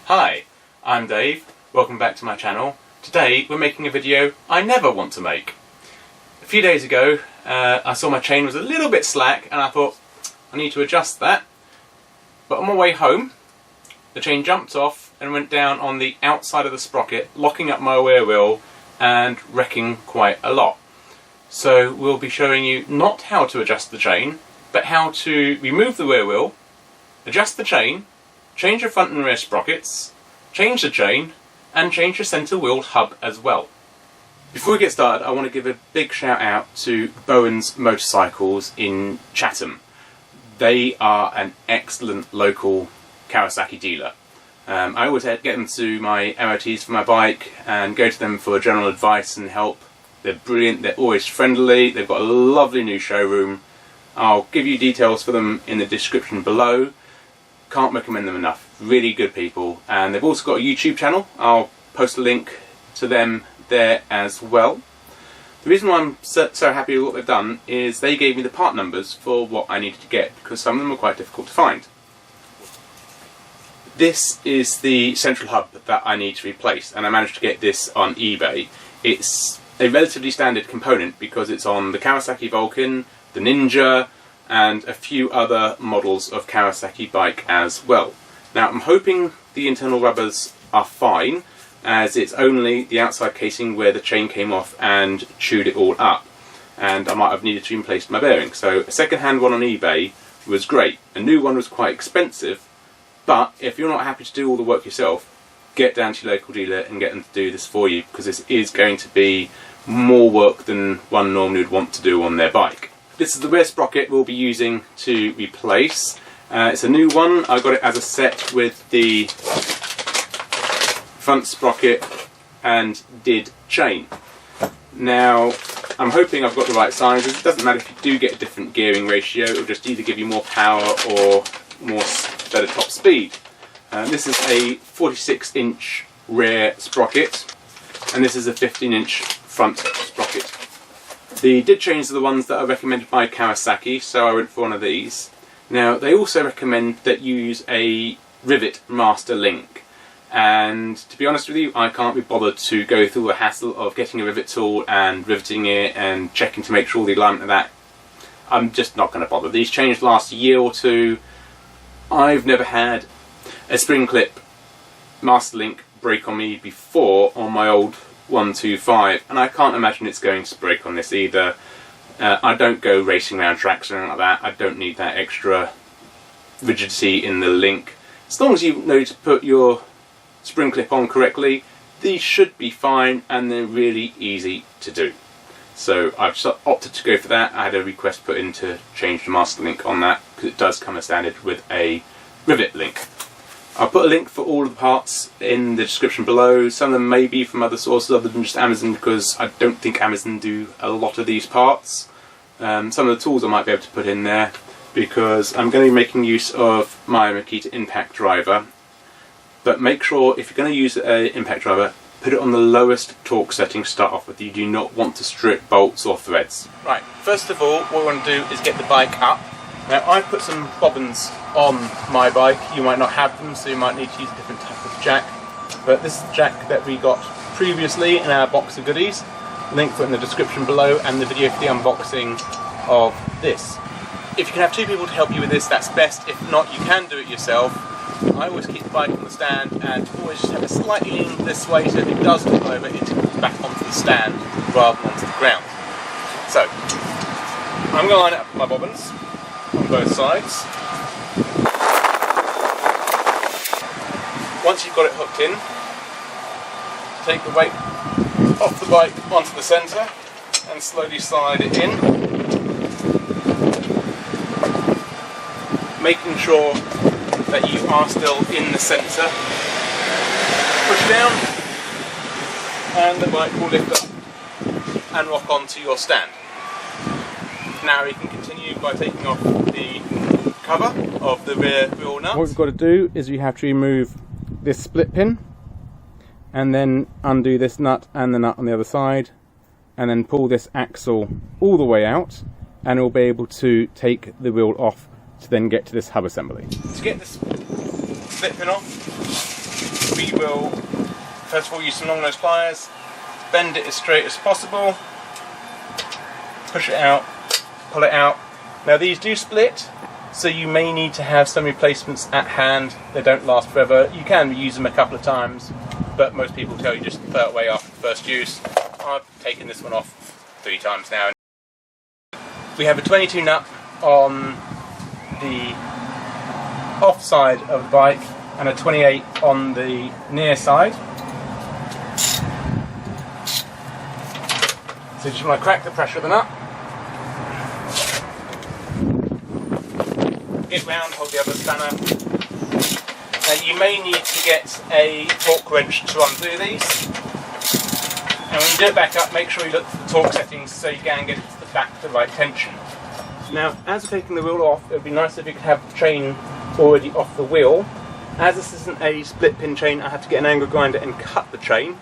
Hi, I'm Dave, welcome back to my channel. Today we're making a video I never want to make. A few days ago I saw my chain was a little bit slack and I thought I need to adjust that. But on my way home the chain jumped off and went down on the outside of the sprocket, locking up my rear wheel and wrecking quite a lot. So we'll be showing you not how to adjust the chain, but how to remove the rear wheel, adjust the chain, change your front and rear sprockets, change the chain, and change your centre wheel hub as well. Before we get started, I want to give a big shout out to Bowen's Motorcycles in Chatham. They are an excellent local Kawasaki dealer. I always get them to my MOTs for my bike and go to them for general advice and help. They're brilliant, they're always friendly, they've got a lovely new showroom. I'll give you details for them in the description below. Can't recommend them enough. Really good people. And they've also got a YouTube channel. I'll post a link to them there as well. The reason why I'm so happy with what they've done is they gave me the part numbers for what I needed to get, because some of them were quite difficult to find. This is the central hub that I need to replace, and I managed to get this on eBay. It's a relatively standard component because it's on the Kawasaki Vulcan, the Ninja, and a few other models of Kawasaki bike as well. Now I'm hoping the internal rubbers are fine, as it's only the outside casing where the chain came off and chewed it all up, and I might have needed to replace my bearing. So a second-hand one on eBay was great. A new one was quite expensive, but if you're not happy to do all the work yourself, get down to your local dealer and get them to do this for you, because this is going to be more work than one normally would want to do on their bike. This is the rear sprocket we'll be using to replace. It's a new one. I got it as a set with the front sprocket and did chain. Now I'm hoping I've got the right sizes. It doesn't matter if you do get a different gearing ratio, it'll just either give you more power or better top speed. This is a 46-inch rear sprocket and this is a 15-inch front sprocket. The did chains are the ones that are recommended by Kawasaki, so I went for one of these. Now they also recommend that you use a rivet master link, and to be honest with you, I can't be bothered to go through the hassle of getting a rivet tool and riveting it and checking to make sure all the alignment of that. I'm just not going to bother. These chains last a year or two. I've never had a spring clip master link break on me before on my old 125, and I can't imagine it's going to break on this either. I don't go racing around tracks or anything like that. I don't need that extra rigidity in the link. As long as you know to put your spring clip on correctly, these should be fine and they're really easy to do. So I've opted to go for that. I had a request put in to change the master link on that because it does come as standard with a rivet link. I'll put a link for all of the parts in the description below. Some of them may be from other sources other than just Amazon, because I don't think Amazon do a lot of these parts. Some of the tools I might be able to put in there, because I'm going to be making use of my Makita impact driver. But make sure if you're going to use an impact driver, put it on the lowest torque setting to start off with. You do not want to strip bolts or threads. Right, first of all what we want to do is get the bike up. Now I've put some bobbins on my bike. You might not have them, so you might need to use a different type of jack. But this is the jack that we got previously in our box of goodies. Link for it in the description below, and the video for the unboxing of this. If you can have two people to help you with this, that's best. If not, you can do it yourself. I always keep the bike on the stand and always just have it slightly lean this way, so if it does tip over, it tips back onto the stand rather than onto the ground. So I'm going to line up my bobbins on both sides. Once you've got it hooked in, take the weight off the bike onto the centre and slowly slide it in, making sure that you are still in the centre. Push down and the bike will lift up and rock onto your stand. Now you can continue by taking off the cover of the rear wheel nut. What we've got to do is we have to remove this split pin and then undo this nut and the nut on the other side, and then pull this axle all the way out, and we'll be able to take the wheel off to then get to this hub assembly. To get this split pin off, we will first of all use some long nose pliers, bend it as straight as possible, push it out, pull it out. Now these do split, so you may need to have some replacements at hand. They don't last forever. You can use them a couple of times, but most people tell you just to throw it away after the first use. I've taken this one off 3 times now. We have a 22 nut on the off side of the bike and a 28 on the near side. So you just want to crack the pressure of the nut. Get round, hold the other spanner. Now you may need to get a torque wrench to undo these. And when you do it back up, make sure you look at the torque settings so you can get it to the right tension. Now, as we're taking the wheel off, it would be nice if you could have the chain already off the wheel. As this isn't a split pin chain, I have to get an angle grinder and cut the chain.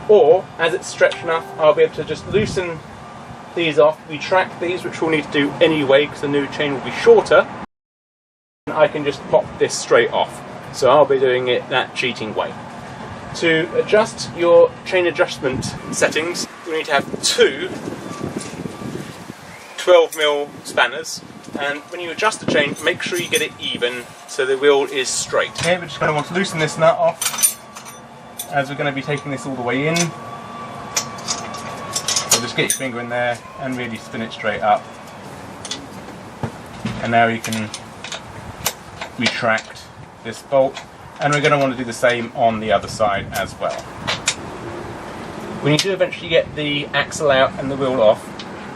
Or, as it's stretched enough, I'll be able to just loosen these off, retract these, which we'll need to do anyway because the new chain will be shorter. And I can just pop this straight off. So I'll be doing it that cheating way. To adjust your chain adjustment settings, you need to have 2 12mm spanners, and when you adjust the chain, make sure you get it even so the wheel is straight. Okay, we're just going to want to loosen this nut off as we're going to be taking this all the way in. So just get your finger in there and really spin it straight up. And now you can retract this bolt, and we're going to want to do the same on the other side as well. When you do eventually get the axle out and the wheel off,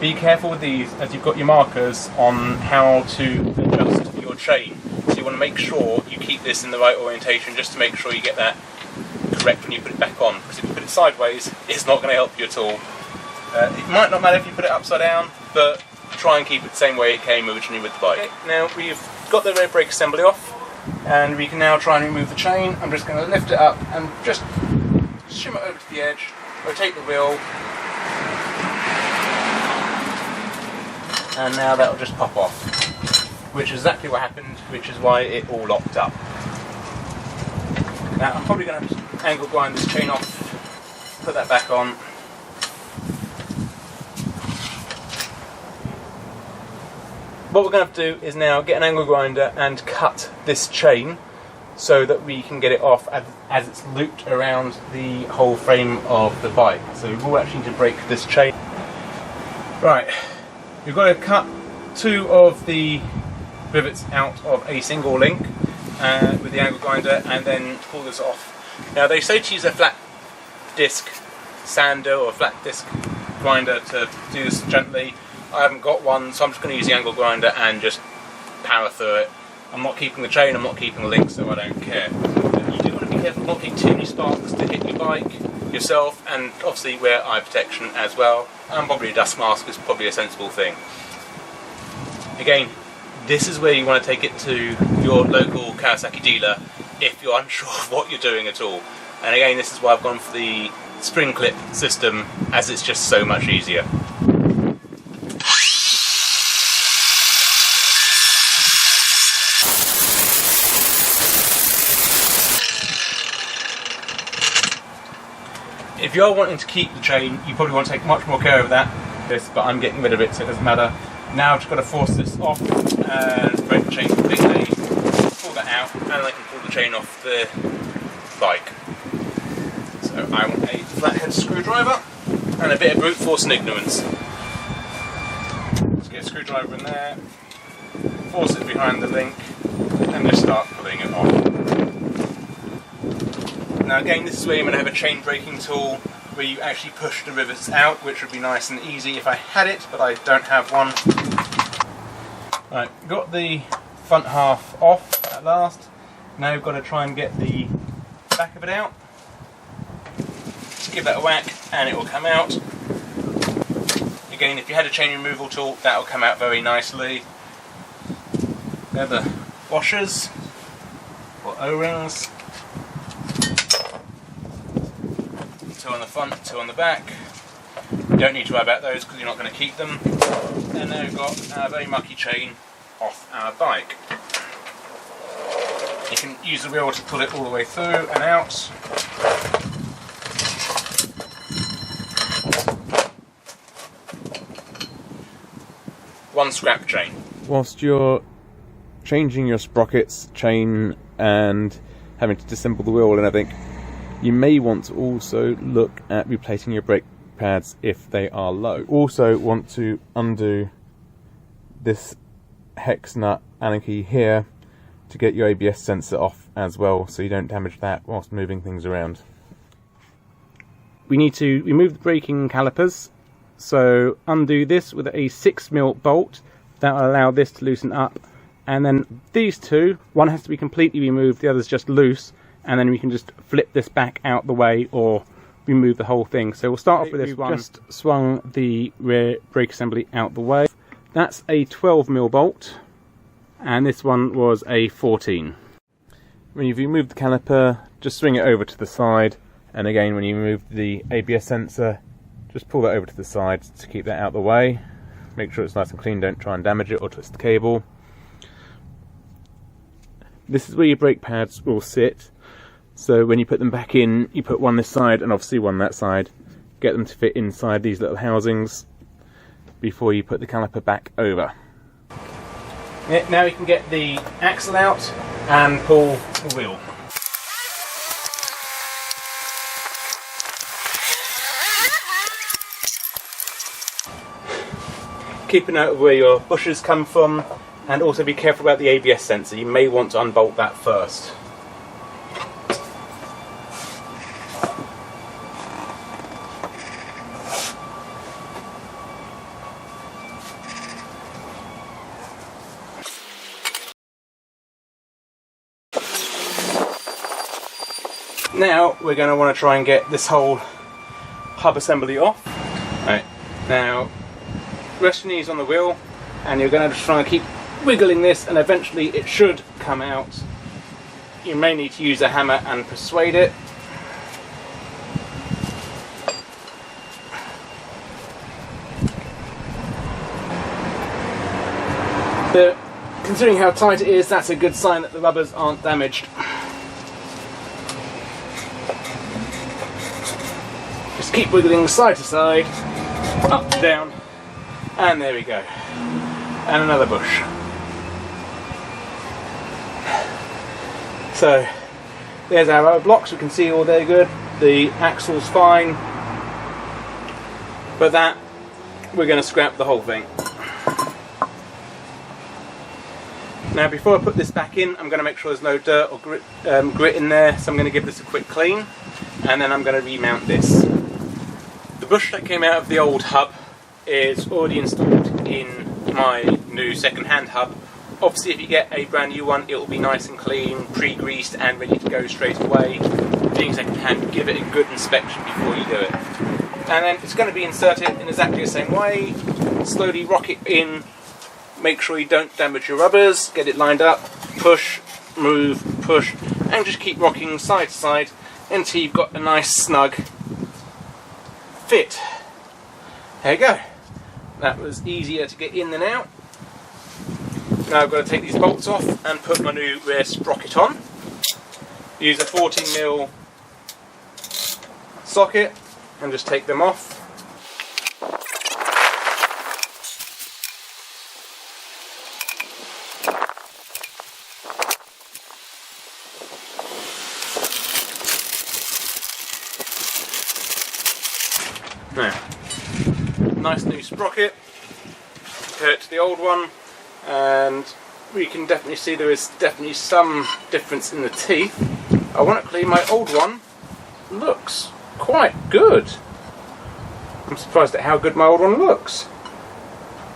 be careful with these as you've got your markers on how to adjust your chain. So you want to make sure you keep this in the right orientation just to make sure you get that correct when you put it back on. Because if you put it sideways, it's not going to help you at all. It might not matter if you put it upside down, but try and keep it the same way it came originally with the bike. Okay, now we've got the rear brake assembly off, and we can now try and remove the chain. I'm just going to lift it up and just shim it over to the edge, rotate the wheel, and now that'll just pop off, which is exactly what happened, which is why it all locked up. Now I'm probably going to angle grind this chain off, put that back on. What we're going to have to do is now get an angle grinder and cut this chain so that we can get it off as it's looped around the whole frame of the bike. So we will actually need to break this chain. Right. We've got to cut 2 of the rivets out of a single link with the angle grinder and then pull this off. Now they say to use a flat disc sander or a flat disc grinder to do this gently. I haven't got one, so I'm just going to use the angle grinder and just power through it. I'm not keeping the chain, I'm not keeping the link, so I don't care. But you do want to be careful not getting too many sparks to hit your bike, yourself, and obviously wear eye protection as well. And probably a dust mask is probably a sensible thing. Again, this is where you want to take it to your local Kawasaki dealer if you're unsure of what you're doing at all. And again, this is why I've gone for the spring clip system, as it's just so much easier. If you're wanting to keep the chain, you probably want to take much more care of that. But I'm getting rid of it, so it doesn't matter. Now I've just got to force this off and break the chain completely, pull that out, and then I can pull the chain off the bike. So I want a flathead screwdriver and a bit of brute force and ignorance. Let's get a screwdriver in there, force it behind the link, and just start pulling it off. Now again, this is where you're going to have a chain breaking tool where you actually push the rivets out, which would be nice and easy if I had it, but I don't have one. Right, got the front half off at last. Now we've got to try and get the back of it out. Just give that a whack and it will come out. Again, if you had a chain removal tool, that will come out very nicely. They're the washers, or O-rings. 2 on the front, 2 on the back. You don't need to worry about those because you're not going to keep them. And now we've got our very mucky chain off our bike. You can use the wheel to pull it all the way through and out. One scrap chain. Whilst you're changing your sprockets, chain and having to disassemble the wheel and everything, you may want to also look at replacing your brake pads if they are low. Also want to undo this hex nut Allen key here to get your ABS sensor off as well, so you don't damage that whilst moving things around. We need to remove the braking calipers, so undo this with a 6mm bolt. That will allow this to loosen up, and then these two, one has to be completely removed, the other's just loose, and then we can just flip this back out the way or remove the whole thing. So we'll start off with this one. Just swung the rear brake assembly out the way. That's a 12mm bolt, and this one was a 14. When you've removed the caliper, just swing it over to the side, and again when you remove the ABS sensor, just pull that over to the side to keep that out the way. Make sure it's nice and clean, don't try and damage it or twist the cable. This is where your brake pads will sit, so when you put them back in, you put one this side and obviously one that side. Get them to fit inside these little housings before you put the caliper back over. Yeah, now you can get the axle out and pull the wheel. Keep a note of where your bushes come from, and also be careful about the ABS sensor. You may want to unbolt that first. Now we're going to want to try and get this whole hub assembly off. Right, now rest your knees on the wheel, and you're going to try and keep wiggling this, and eventually it should come out. You may need to use a hammer and persuade it. But considering how tight it is, that's a good sign that the rubbers aren't damaged. Just keep wiggling side to side, up, down, and there we go. And another bush. So there's our rubber blocks. We can see all they're good. The axle's fine, but that we're going to scrap the whole thing. Now before I put this back in, I'm going to make sure there's no dirt or grit in there, so I'm going to give this a quick clean, and then I'm going to remount this. The bush that came out of the old hub is already installed in my new second-hand hub. Obviously if you get a brand new one, it will be nice and clean, pre-greased and ready to go straight away. Being second-hand, give it a good inspection before you do it. And then it's going to be inserted in exactly the same way. Slowly rock it in, make sure you don't damage your rubbers, get it lined up, push, move, push, and just keep rocking side to side until you've got a nice snug fit. There you go. That was easier to get in than out. Now I've got to take these bolts off and put my new rear sprocket on. Use a 14mm socket and just take them off. Now, nice new sprocket, compare it to the old one, and we can definitely see there is definitely some difference in the teeth. Ironically, my old one looks quite good. I'm surprised at how good my old one looks.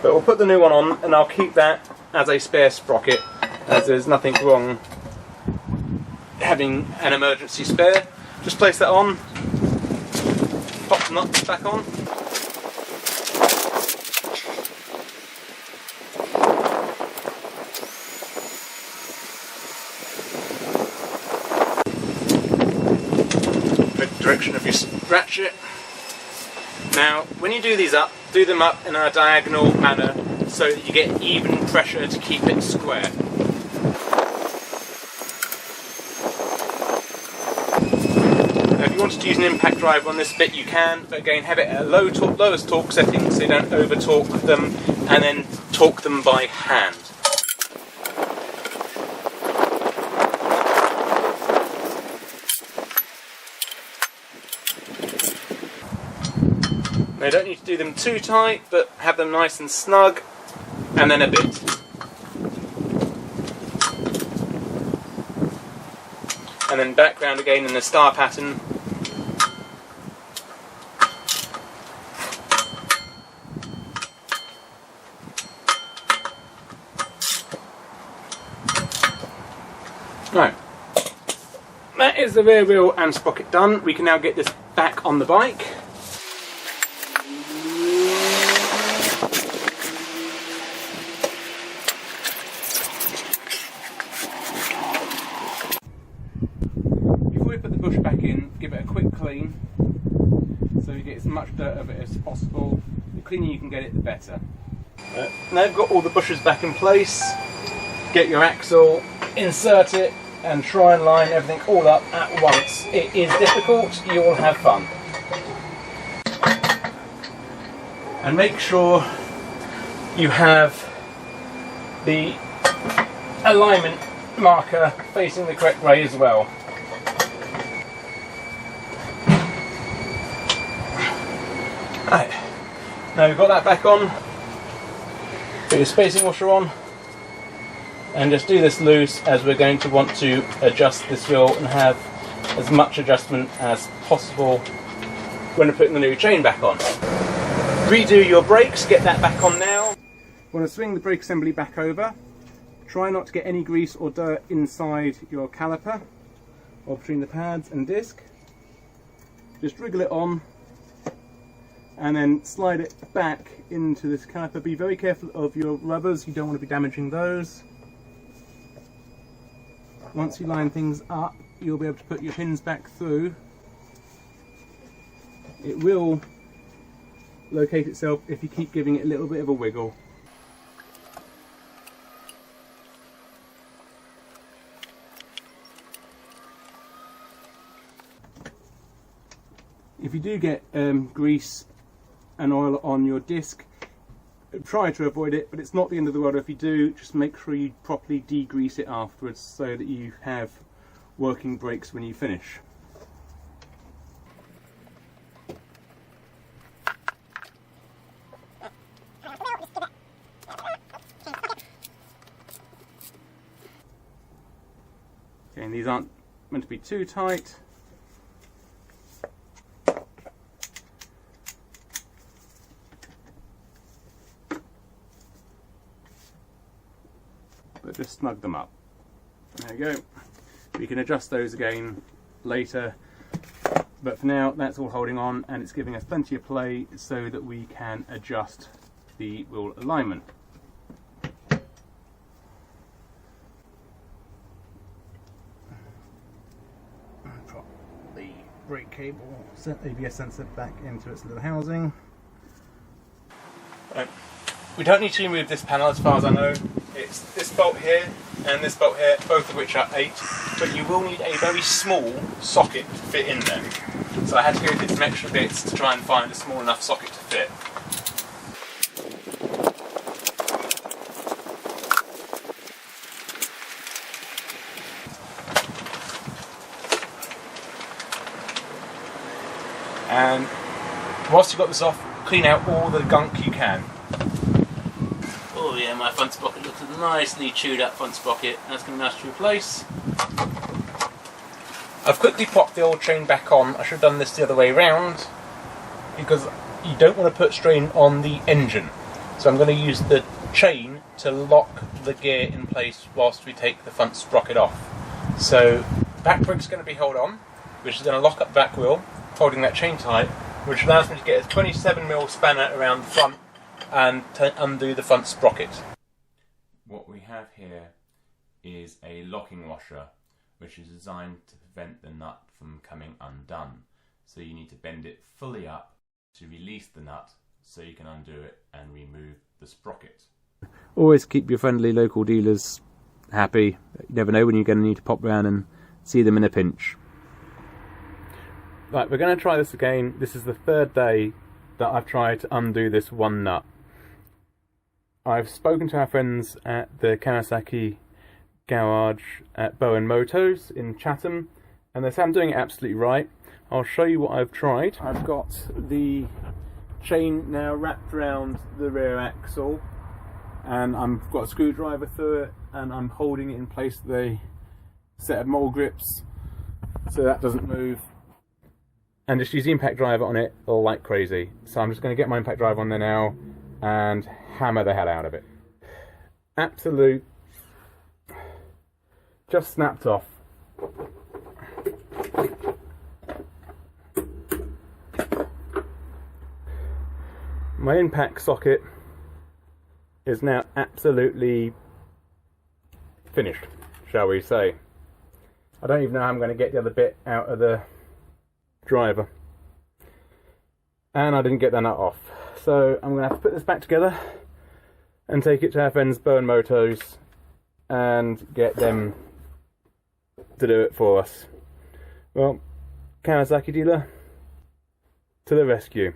But we'll put the new one on, and I'll keep that as a spare sprocket, as there's nothing wrong having an emergency spare. Just place that on, pop the nuts back on. Direction of your ratchet. Now when you do these up, do them up in a diagonal manner so that you get even pressure to keep it square. wanted to use an impact driver on this bit, you can, but again, have it at a lowest torque setting so you don't over torque them, and then torque them by hand. Now you don't need to do them too tight, but have them nice and snug, and then a bit. And then back round again in the star pattern. Right, that is the rear wheel and sprocket done. We can now get this back on the bike. Before we put the bush back in, give it a quick clean so you get as much dirt of it as possible. The cleaner you can get it, the better. Now you've got all the bushes back in place, get your axle, insert it, and try and line everything all up at once. It is difficult, you will have fun. And make sure you have the alignment marker facing the correct way as well. Right, now we've got that back on, put your spacing washer on, and just do this loose, as we're going to want to adjust this wheel and have as much adjustment as possible when we're putting the new chain back on. Redo your brakes, get that back on now. Want to swing the brake assembly back over. Try not to get any grease or dirt inside your caliper or between the pads and disc. Just wriggle it on and then slide it back into this caliper. Be very careful of your rubbers, you don't want to be damaging those. Once you line things up, you'll be able to put your pins back through. It will locate itself if you keep giving it a little bit of a wiggle. If you do get grease and oil on your disc, try to avoid it, but it's not the end of the world if you do. Just make sure you properly degrease it afterwards so that you have working brakes when you finish. Okay, and these aren't meant to be too tight. But just snug them up. There you go. We can adjust those again later, but for now that's all holding on, and it's giving us plenty of play so that we can adjust the wheel alignment. Prop the brake cable, set ABS sensor back into its little housing. We don't need to remove this panel as far as I know. It's this bolt here and this bolt here, both of which are 8, but you will need a very small socket to fit in there. So I had to go through some extra bits to try and find a small enough socket to fit. And whilst you've got this off, clean out all the gunk you can. Oh yeah, my front sprocket looks a nicely chewed up front sprocket. That's going to be nice to replace. I've quickly popped the old chain back on. I should have done this the other way around, because you don't want to put strain on the engine. So I'm going to use the chain to lock the gear in place whilst we take the front sprocket off. So back brake's going to be held on, which is going to lock up the back wheel, holding that chain tight, which allows me to get a 27mm spanner around the front and to undo the front sprocket. What we have here is a locking washer, which is designed to prevent the nut from coming undone. So you need to bend it fully up to release the nut so you can undo it and remove the sprocket. Always keep your friendly local dealers happy. You never know when you're going to need to pop round and see them in a pinch. Right, we're going to try this again. This is the third day that I've tried to undo this one nut. I've spoken to our friends at the Kawasaki garage at Bowen Motos in Chatham, and they say I'm doing it absolutely right. I'll show you what I've tried. I've got the chain now wrapped around the rear axle, and I've got a screwdriver through it, and I'm holding it in place with a set of mole grips so that doesn't move, and just use the impact driver on it like crazy. So I'm just going to get my impact driver on there now and hammer the hell out of it. Absolute, just snapped off. My impact socket is now absolutely finished, shall we say. I don't even know how I'm going to get the other bit out of the driver. And I didn't get the nut off. So I'm going to have to put this back together and take it to our friends Bowen Motos and get them to do it for us. Well, Kawasaki dealer, to the rescue.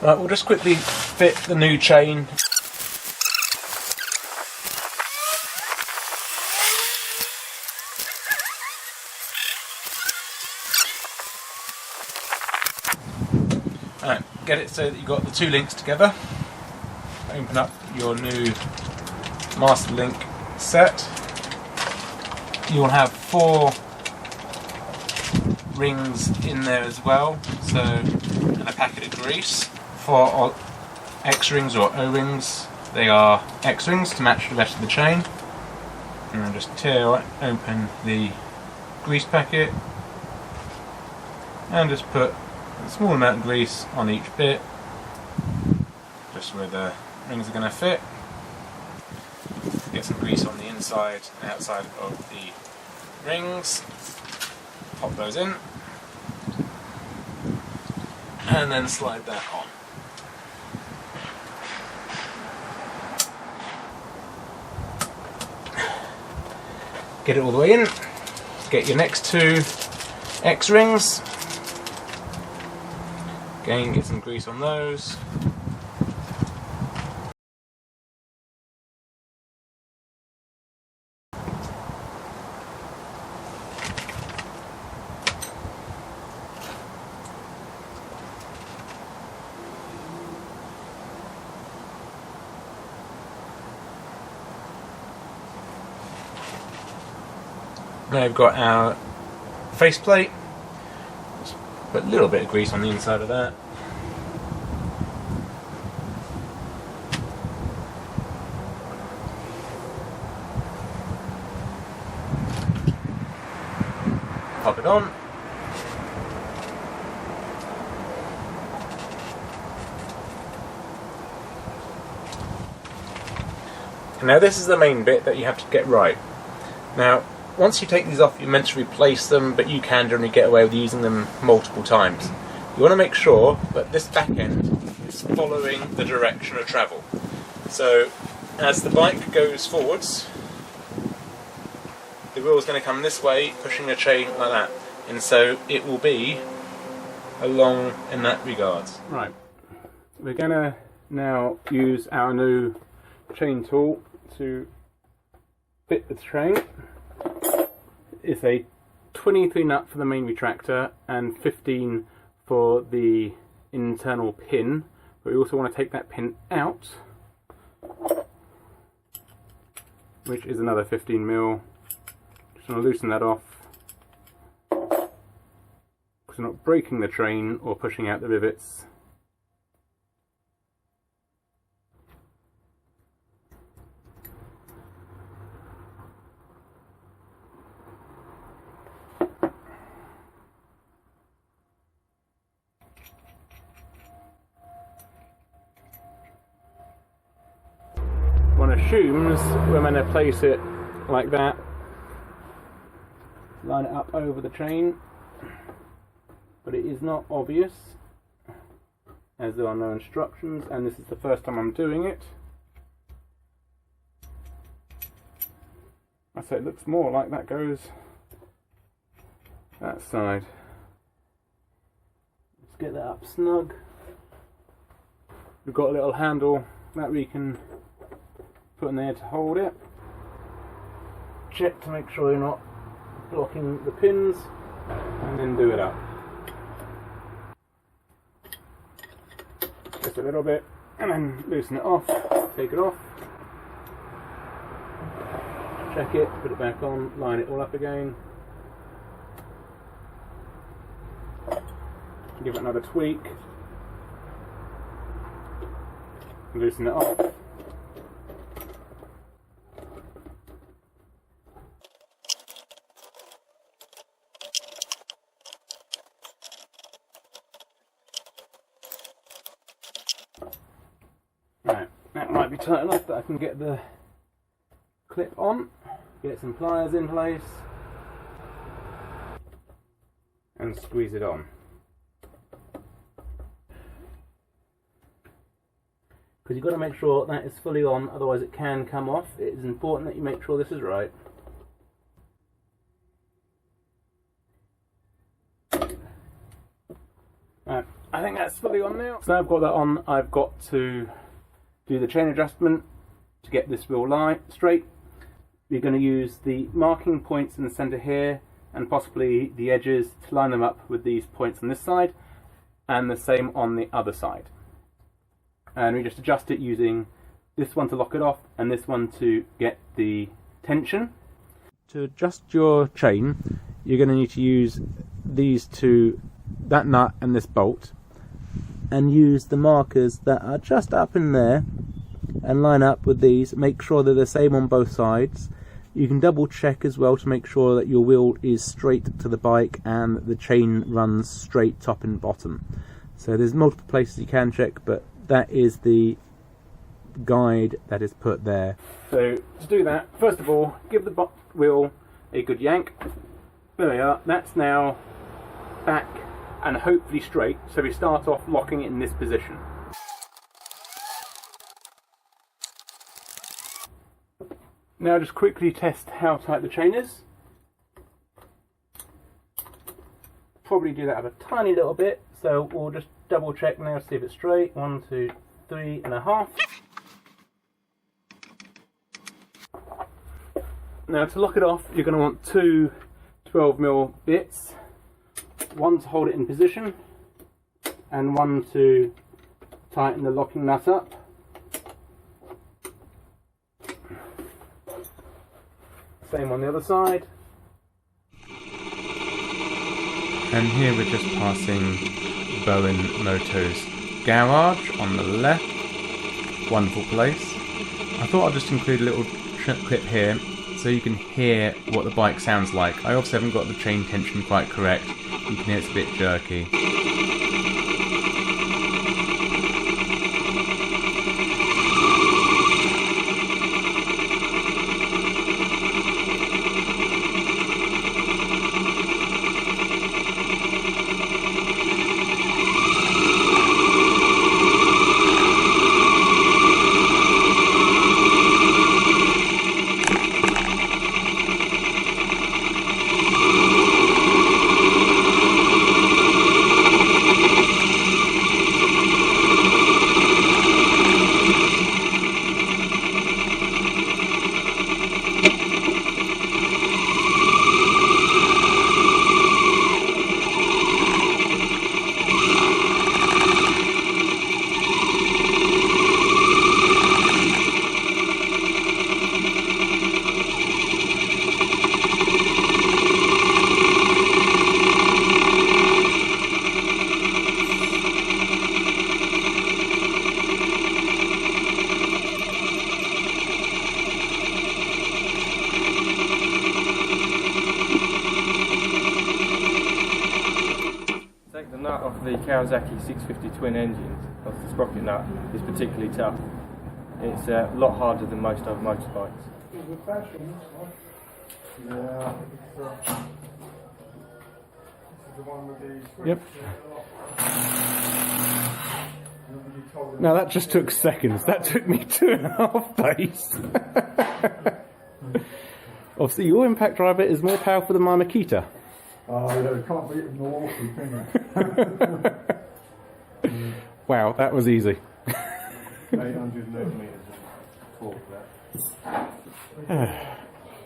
Right, we'll just quickly fit the new chain. Right, get it so that you've got the two links together. Open up your new master link set. You'll have 4 rings in there as well, so, and a packet of grease. 4 X-rings or O-rings. They are X-rings to match the rest of the chain. And then just tear open the grease packet and just put a small amount of grease on each bit, just where the rings are going to fit. Get some grease on the inside and outside of the rings. Pop those in and then slide that on. Get it all the way in. Get your next 2 X-rings. Again, get some grease on those. Now we've got our faceplate. Just put a little bit of grease on the inside of that. Pop it on. Now this is the main bit that you have to get right. Now, once you take these off, you're meant to replace them, but you can generally get away with using them multiple times. You want to make sure that this back end is following the direction of travel. So, as the bike goes forwards, the wheel is going to come this way, pushing the chain like that. And so it will be along in that regards. Right, we're going to now use our new chain tool to fit the chain. It's a 23 nut for the main retractor and 15 for the internal pin, but we also want to take that pin out, which is another 15mm. Just want to loosen that off because we're not breaking the train or pushing out the rivets. One assumes we're going to place it like that, line it up over the chain, but it is not obvious as there are no instructions, and this is the first time I'm doing it. I say it looks more like that goes that side. Let's get that up snug. We've got a little handle that we can put in there to hold it. Check to make sure you're not blocking the pins, and then do it up. Just a little bit, and then loosen it off, take it off. Check it, put it back on, line it all up again. Give it another tweak. Loosen it off. Right, that might be tight enough that I can get the clip on, get some pliers in place, and squeeze it on. Because you've got to make sure that is fully on, otherwise it can come off. It is important that you make sure this is right. Right, I think that's fully on now. So now I've got that on, I've got to do the chain adjustment to get this wheel straight. We're going to use the marking points in the centre here and possibly the edges to line them up with these points on this side, and the same on the other side. And we just adjust it using this one to lock it off and this one to get the tension. To adjust your chain, you're going to need to use these two, that nut and this bolt, and use the markers that are just up in there and line up with these. Make sure they're the same on both sides. You can double check as well to make sure that your wheel is straight to the bike and the chain runs straight top and bottom. So there's multiple places you can check, but that is the guide that is put there. So to do that, first of all, give the wheel a good yank. There we are. That's now back and hopefully straight. So we start off locking it in this position. Now just quickly test how tight the chain is. Probably do that a tiny little bit, so we'll just double check now, see if it's straight. 1, 2, 3.5. Now to lock it off, you're going to want two 12mm bits. One to hold it in position, and one to tighten the locking nut up. Same on the other side. And here we're just passing Bowen Moto's garage on the left. Wonderful place. I thought I'd just include a little clip here so you can hear what the bike sounds like. I obviously haven't got the chain tension quite correct. You can hear it's a bit jerky. The Kawasaki 650 twin engines of the sprocket nut is particularly tough. It's a lot harder than most other motorbikes. Yep. Now that just took seconds. That took me 2.5 days. Obviously your impact driver is more powerful than my Makita. Oh, yeah, you can't beat them Milwaukee, can you? Wow, that was easy. 800 Newton meters of torque that.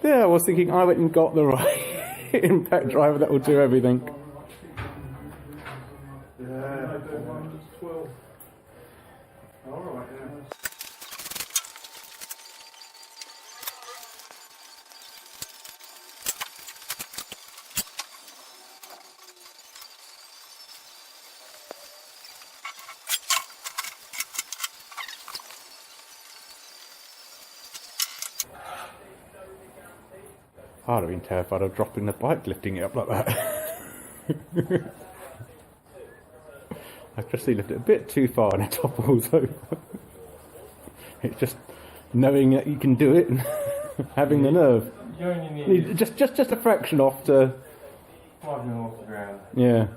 Yeah, I was thinking I went and got the right impact driver that will do everything. Yeah, 12. Alright, yeah. I'd have been terrified of dropping the bike, lifting it up like that. I've just lifted it a bit too far and it topples over. It's just knowing that you can do it and having the nerve. You only need Just a fraction off to... 5 mil off the ground. Yeah,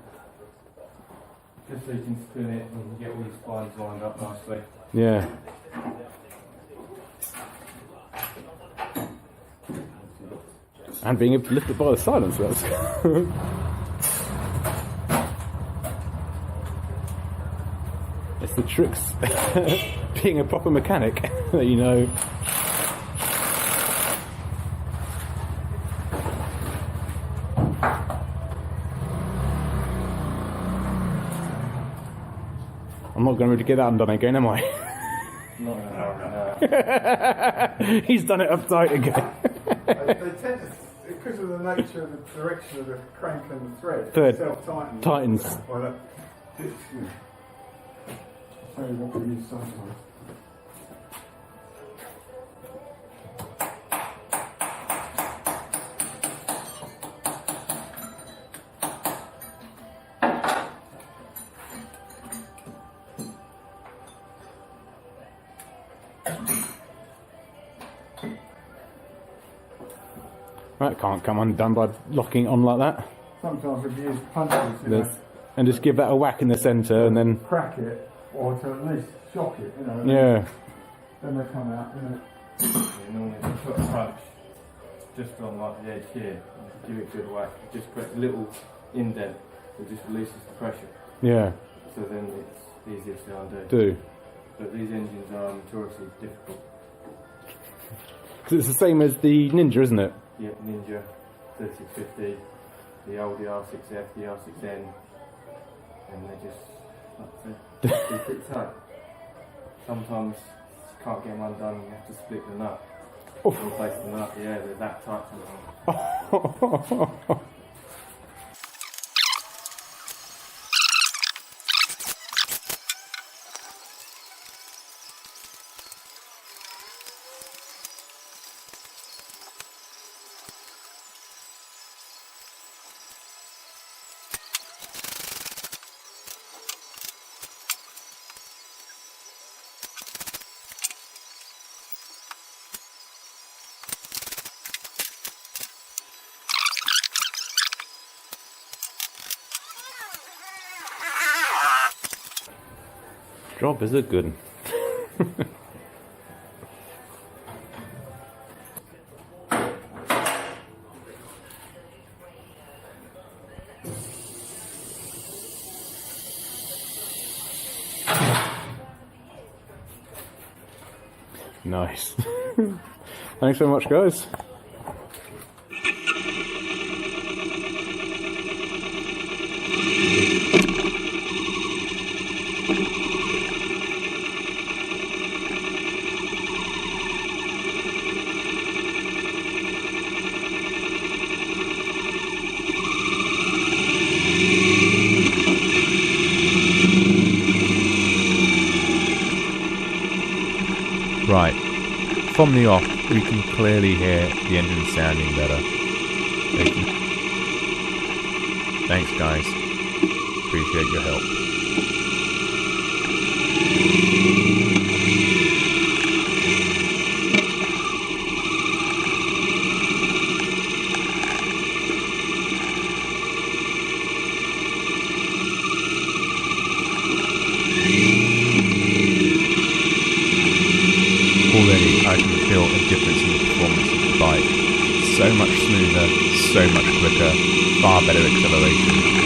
Just so you can spin it and get all your spines lined up nicely. yeah. And being able to lift it by the silencer, that's... It's the tricks, being a proper mechanic, that you know. I'm not going to be able to get that undone again, am I? Not in a hurry, no. He's done it uptight again. They tend to, because of the nature of the direction of the crank and the thread, Thread. self-tightens. Tightens. Well, it's, show you what we use sometimes. That can't come undone by locking it on like that. Sometimes we use punches, you know, And just give that a whack in the centre and then... crack it, or to at least shock it, you know. Yeah. Then they come out, you know. You normally put a punch just on like the edge here, and give it a good whack. It just puts a little indent that just releases the pressure. Yeah. So then it's easier to undo. Do. But these engines are notoriously difficult. 'Cause it's the same as the Ninja, isn't it? Yeah, Ninja, 3650, the old R6F, the R6N, and they just, like I said, they're pretty tight. Sometimes you can't get them undone, you have to split the nut. Replace the nut, yeah, they're that tight sometimes. Job is a good one. Nice. Thanks very much, guys. Right, from the off we can clearly hear the engine sounding better. Thanks guys, appreciate your help. Already I can feel a difference in the performance of the bike. So so much smoother, so much quicker, far better acceleration.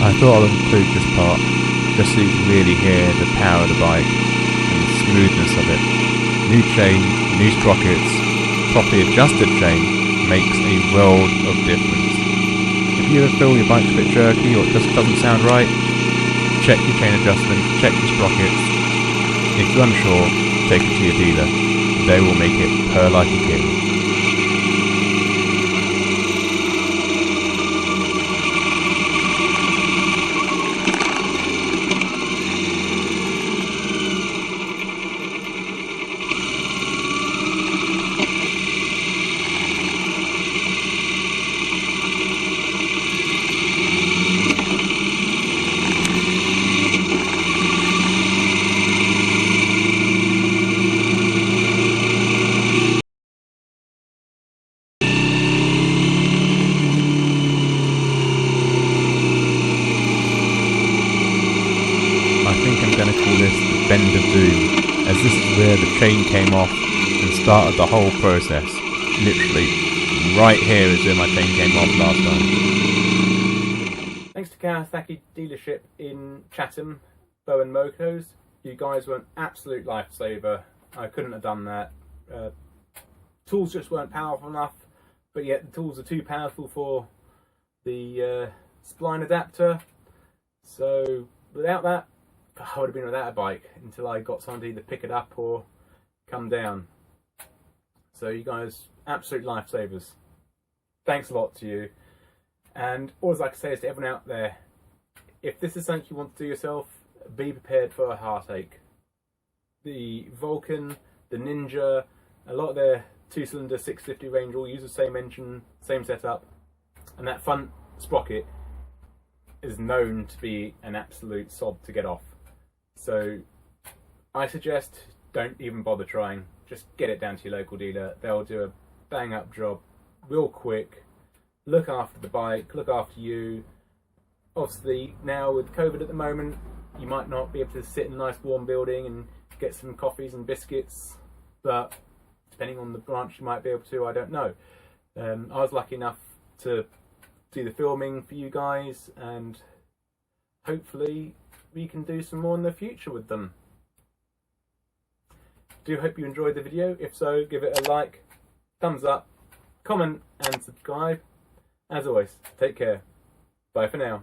I thought I'll include this part just so you can really hear the power of the bike and the smoothness of it. New chain, new sprockets, properly adjusted chain makes a world of difference. If you ever feel your bike's a bit jerky or it just doesn't sound right, check your chain adjustment, check your sprockets. If you're unsure, take it to your dealer. They will make it purr like a kitten. Bend of doom, as this is where the chain came off and started the whole process. Literally, right here is where my chain came off last time. Thanks to Kawasaki dealership in Chatham, Bowen Motos. You guys were an absolute lifesaver. I couldn't have done that. Tools just weren't powerful enough, but yet the tools are too powerful for the spline adapter. So without that, I would have been without a bike until I got someone to either pick it up or come down. So you guys, absolute lifesavers. Thanks a lot to you. And all I can say is to everyone out there, if this is something you want to do yourself, be prepared for a heartache. The Vulcan, the Ninja, a lot of their 2-cylinder 650 range all use the same engine, same setup, and that front sprocket is known to be an absolute sob to get off. So I suggest don't even bother trying, just get it down to your local dealer. They'll do a bang up job real quick, look after the bike, look after you. Obviously now with COVID at the moment, you might not be able to sit in a nice warm building and get some coffees and biscuits, but depending on the branch you might be able to, I don't know. I was lucky enough to do the filming for you guys, and hopefully we can do some more in the future with them. Do hope you enjoyed the video. If so, give it a like, thumbs up, comment and subscribe. As always, take care. Bye for now.